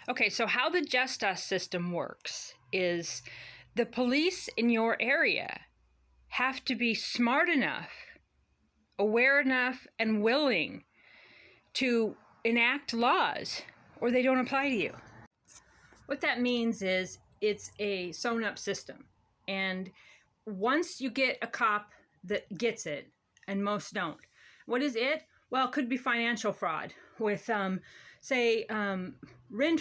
Okay, so how the justice system works is the police in your area have to be smart enough, aware enough, and willing to enact laws or they don't apply to you. What that means is it's a sewn up system. And once you get a cop that gets it, and most don't, what is it? Well, it could be financial fraud with, rent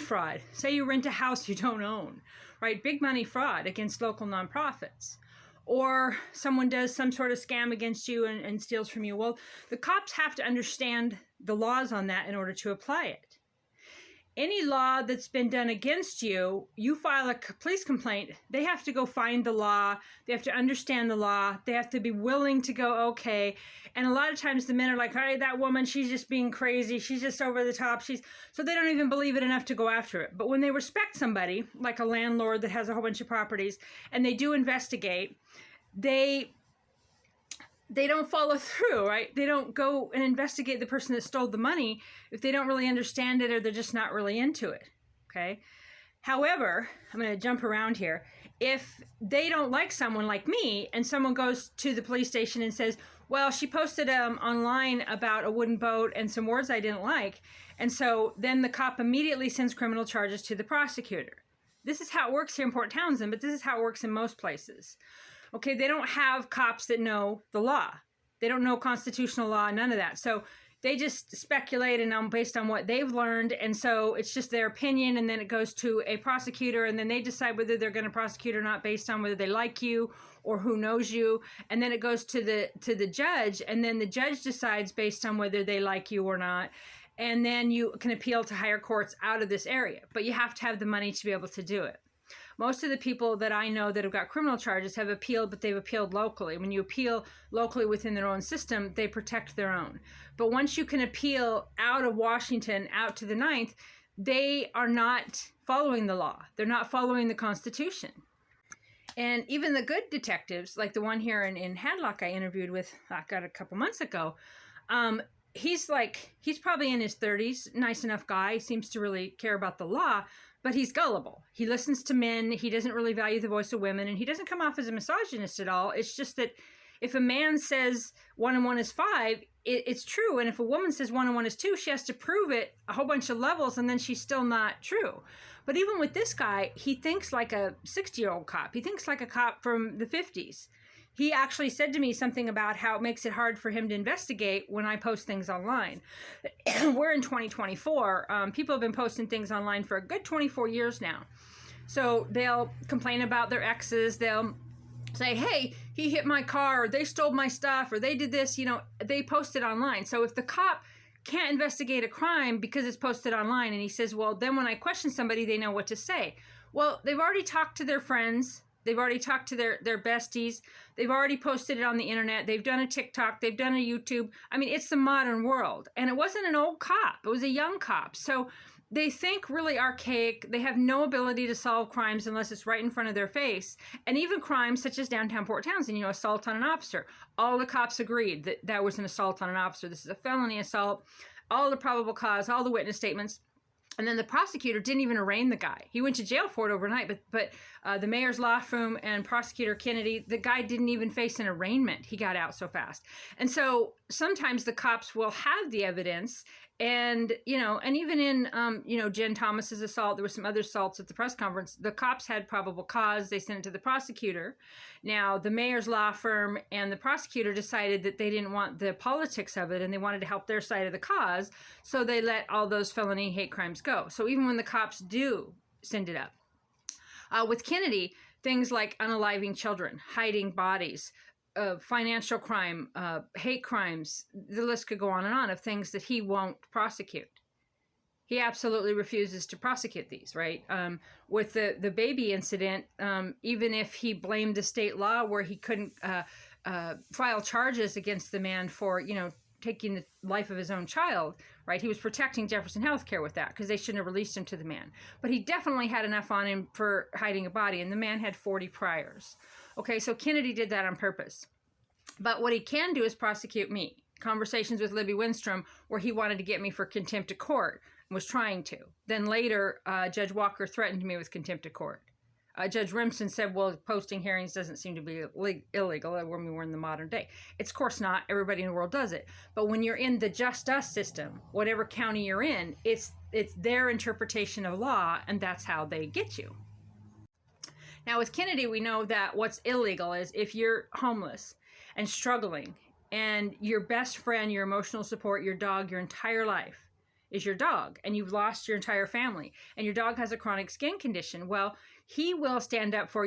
fraud. Say you rent a house you don't own, right? Big money fraud against local nonprofits. Or someone does some sort of scam against you and steals from you. Well, the cops have to understand the laws on that in order to apply it. Any law that's been done against you, you file a police complaint, they have to go find the law, they have to understand the law, they have to be willing to go, okay. And a lot of times the men are like, hey, that woman, she's just being crazy, she's just over the top, so they don't even believe it enough to go after it. But when they respect somebody, like a landlord that has a whole bunch of properties, and they do investigate, they don't follow through, right? They don't go and investigate the person that stole the money if they don't really understand it or they're just not really into it, okay? However, I'm going to jump around here. If they don't like someone like me and someone goes to the police station and says, well, she posted online about a wooden boat and some words I didn't like, and so then the cop immediately sends criminal charges to the prosecutor. This is how it works here in Port Townsend, but this is how it works in most places. Okay, they don't have cops that know the law. They don't know constitutional law, none of that. So they just speculate and based on what they've learned. And so it's just their opinion. And then it goes to a prosecutor. And then they decide whether they're going to prosecute or not based on whether they like you or who knows you. And then it goes to the judge. And then the judge decides based on whether they like you or not. And then you can appeal to higher courts out of this area. But you have to have the money to be able to do it. Most of the people that I know that have got criminal charges have appealed, but they've appealed locally. When you appeal locally within their own system, they protect their own. But once you can appeal out of Washington, out to the 9th, they are not following the law. They're not following the Constitution. And even the good detectives, like the one here in Hadlock I interviewed with, I got a couple months ago, he's probably in his 30s, nice enough guy, seems to really care about the law, but he's gullible. He listens to men. He doesn't really value the voice of women, and he doesn't come off as a misogynist at all. It's just that if a man says 1 and 1 is 5, it's true. And if a woman says 1 and 1 is 2, she has to prove it a whole bunch of levels, and then she's still not true. But even with this guy, he thinks like a 60-year-old cop. He thinks like a cop from the 50s. He actually said to me something about how it makes it hard for him to investigate when I post things online. We're in 2024. People have been posting things online for a good 24 years now. So they'll complain about their exes. They'll say, hey, he hit my car, or they stole my stuff, or they did this. They post it online. So if the cop can't investigate a crime because it's posted online, and he says, well, then when I question somebody, they know what to say. Well, they've already talked to their friends. They've already talked to their besties. They've already posted it on the internet. They've done a TikTok. They've done a YouTube. I mean, it's the modern world. And it wasn't an old cop. It was a young cop. So they think really archaic. They have no ability to solve crimes unless it's right in front of their face. And even crimes such as downtown Port Townsend, assault on an officer. All the cops agreed that that was an assault on an officer. This is a felony assault. All the probable cause, all the witness statements. And then the prosecutor didn't even arraign the guy. He went to jail for it overnight, but the mayor's law firm and Prosecutor Kennedy, the guy didn't even face an arraignment. He got out so fast. And so sometimes the cops will have the evidence and even in, Jen Thomas's assault, there were some other assaults at the press conference. The cops had probable cause. They sent it to the prosecutor. Now, the mayor's law firm and the prosecutor decided that they didn't want the politics of it and they wanted to help their side of the cause. So they let all those felony hate crimes go. So even when the cops do send it up. With Kennedy, things like unaliving children, hiding bodies, financial crime, hate crimes, the list could go on of things that he won't prosecute. He absolutely refuses to prosecute these, right? With the baby incident, even if he blamed the state law where he couldn't file charges against the man for, taking the life of his own child, right? He was protecting Jefferson Healthcare with that because they shouldn't have released him to the man. But he definitely had enough on him for hiding a body, and the man had 40 priors. Okay, so Kennedy did that on purpose. But what he can do is prosecute me. Conversations with Libby Winstrom where he wanted to get me for contempt of court. was trying to. Then later, Judge Walker threatened me with contempt of court. Judge Remsen said, well, posting hearings doesn't seem to be illegal when we were in the modern day. It's of course not. Everybody in the world does it. But when you're in the just us system, whatever county you're in, it's their interpretation of law, and that's how they get you. Now with Kennedy, we know that what's illegal is if you're homeless and struggling, and your best friend, your emotional support, your dog, your entire life is your dog, and you've lost your entire family, and your dog has a chronic skin condition, well, he will stand up for,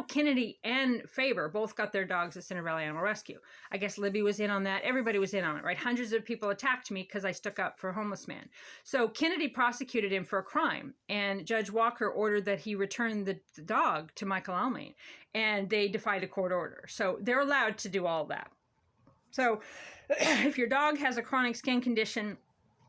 Kennedy and Faber both got their dogs at Center Valley Animal Rescue. I guess Libby was in on that. Everybody was in on it, right? Hundreds of people attacked me because I stuck up for a homeless man. So Kennedy prosecuted him for a crime, and Judge Walker ordered that he return the dog to Michael Almain, and they defied a court order. So they're allowed to do all that. So if your dog has a chronic skin condition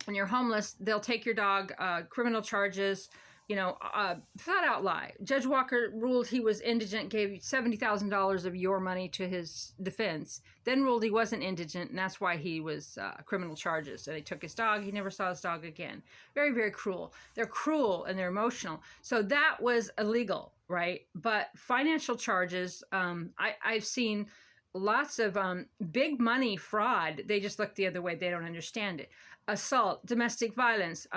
and you're homeless, they'll take your dog, criminal charges, flat out lie. Judge Walker ruled he was indigent, gave $70,000 of your money to his defense, then ruled he wasn't indigent, and that's why he was criminal charges. So they took his dog. He never saw his dog again. Very, very cruel. They're cruel and they're emotional. So that was illegal, right? But financial charges, I've seen lots of big money fraud. They just look the other way. They don't understand it. Assault, domestic violence,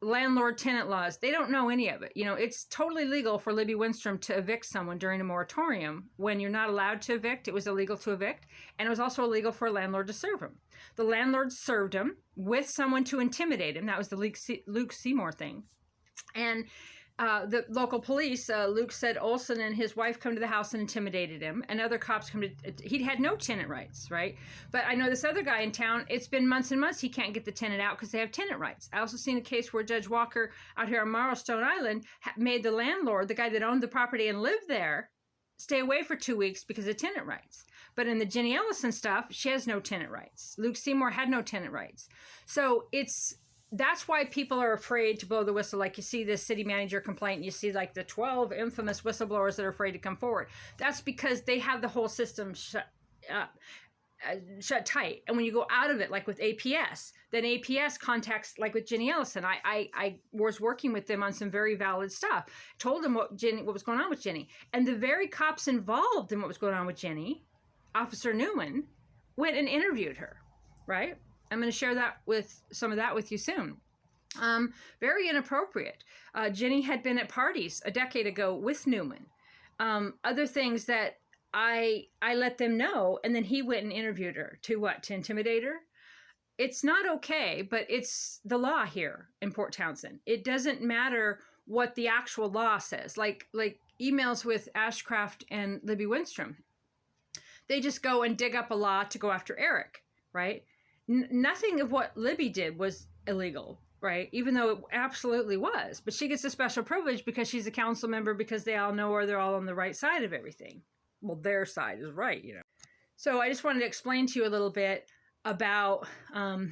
landlord-tenant laws. They don't know any of it. It's totally legal for Libby Winstrom to evict someone during a moratorium when you're not allowed to evict. It was illegal to evict, and it was also illegal for a landlord to serve him. The landlord served him with someone to intimidate him. That was the Luke Seymour thing. And the local police, Luke said Olson and his wife come to the house and intimidated him, and other cops come to, he had no tenant rights, right? But I know this other guy in town, it's been months and months, he can't get the tenant out because they have tenant rights. I also seen a case where Judge Walker out here on Marlstone Island made the landlord, the guy that owned the property and lived there, stay away for 2 weeks because of tenant rights. But in the Jenny Ellison stuff, she has no tenant rights. Luke Seymour had no tenant rights. So that's why people are afraid to blow the whistle. Like you see this city manager complaint, you see like the 12 infamous whistleblowers that are afraid to come forward. That's because they have the whole system shut tight. And when you go out of it, like with APS, then APS contacts, like with Jenny Ellison. I was working with them on some very valid stuff. Told them what was going on with Jenny. And the very cops involved in what was going on with Jenny, Officer Newman, went and interviewed her, right? I'm going to share some of that with you soon. Very inappropriate. Jenny had been at parties a decade ago with Newman. Other things that I let them know, and then he went and interviewed her. To what? To intimidate her? It's not okay, but it's the law here in Port Townsend. It doesn't matter what the actual law says. Like emails with Ashcraft and Libby Winstrom. They just go and dig up a law to go after Eric, right? Nothing of what Libby did was illegal, right? Even though it absolutely was. But she gets a special privilege because she's a council member, because they all know her, they're all on the right side of everything. Well, their side is right, So I just wanted to explain to you a little bit about, I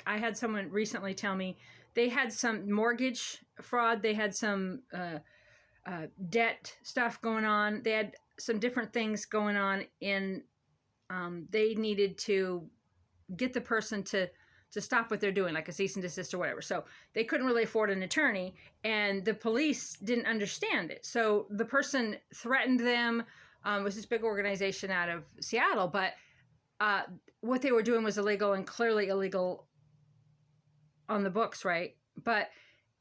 had someone recently tell me they had some mortgage fraud. They had some debt stuff going on. They had some different things going on they needed to get the person to stop what they're doing, like a cease and desist or whatever. So they couldn't really afford an attorney, and the police didn't understand it. So the person threatened them. It was this big organization out of Seattle, but what they were doing was illegal, and clearly illegal on the books, right? But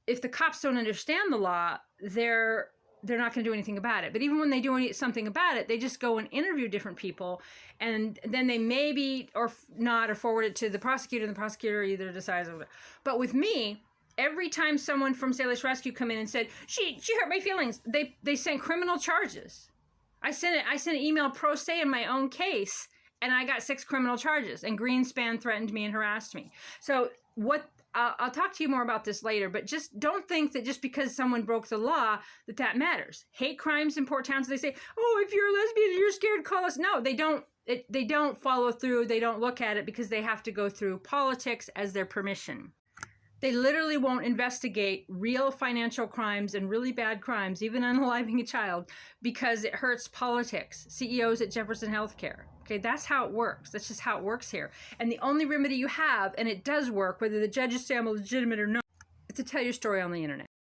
if the cops don't understand the law, they're not going to do anything about it. But even when they do something about it, they just go and interview different people, and then they maybe or not or forward it to the prosecutor, and the prosecutor either decides. But with me, every time someone from Salish Rescue come in and said she hurt my feelings, they sent criminal charges. I sent an email pro se in my own case, and I got 6 criminal charges. And Greenspan threatened me and harassed me. So I'll talk to you more about this later, but just don't think that just because someone broke the law that matters. Hate crimes in Port Townsend, they say, oh, if you're a lesbian and you're scared, call us. No, they don't. They don't follow through. They don't look at it because they have to go through politics as their permission. They literally won't investigate real financial crimes and really bad crimes, even unaliving a child, because it hurts politics. CEOs at Jefferson Healthcare. Okay, that's how it works. That's just how it works here. And the only remedy you have, and it does work, whether the judges say I'm legitimate or not, to tell your story on the internet.